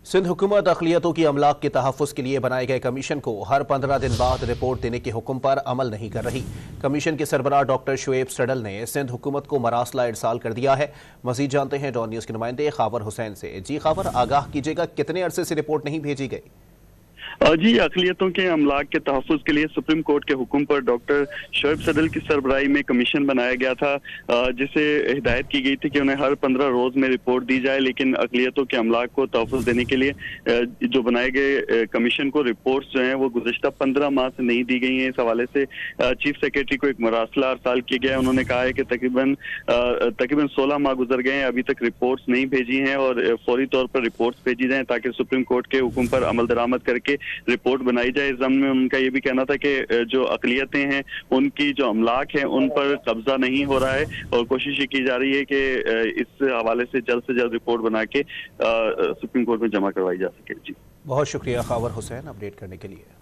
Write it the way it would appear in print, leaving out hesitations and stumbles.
सिंध हुकूमत अक़लियतों की अमलाक के तहफ़्फ़ुज़ के लिए बनाए गए कमीशन को हर 15 दिन बाद रिपोर्ट देने के हुक्म पर अमल नहीं कर रही। कमीशन के सरबराह डॉक्टर शुएब सडल ने सिंध हुकूमत को मरासला इरसाल कर दिया है। मज़ीद जानते हैं डॉन न्यूज़ के नुमाइंदे खावर हुसैन से। जी खावर, आगाह कीजिएगा, कितने अरसे से रिपोर्ट नहीं भेजी गई? जी, अक़लियतों के अमलाक के तहफ़्फ़ुज़ के लिए सुप्रीम कोर्ट के हुक्म पर डॉक्टर शुएब सडल की सरबराही में कमीशन बनाया गया था, जिसे हिदायत की गई थी कि उन्हें हर 15 रोज़ में रिपोर्ट दी जाए। लेकिन अक़लियतों के अमलाक को तहफ़्फ़ुज़ देने के लिए जो बनाए गए कमीशन को रिपोर्ट्स जो हैं वो गुज़िश्ता 15 माह से नहीं दी गई हैं। इस हवाले से चीफ सेक्रेटरी को एक मरासला अरसाल किया गया है। उन्होंने कहा है कि तकरीबन 16 माह गुजर गए हैं, अभी तक रिपोर्ट्स नहीं भेजी हैं और फौरी तौर पर रिपोर्ट्स भेजी जाएँ ताकि सुप्रीम कोर्ट के हुक्म पर अमल दरामद करके रिपोर्ट बनाई जाए। इस ज़मन में उनका ये भी कहना था कि जो अक़लियतें हैं उनकी जो अमलाक है उन पर कब्जा नहीं हो रहा है और कोशिश ये की जा रही है कि इस हवाले से जल्द रिपोर्ट बना के सुप्रीम कोर्ट में जमा करवाई जा सके। जी, बहुत शुक्रिया खावर हुसैन अपडेट करने के लिए।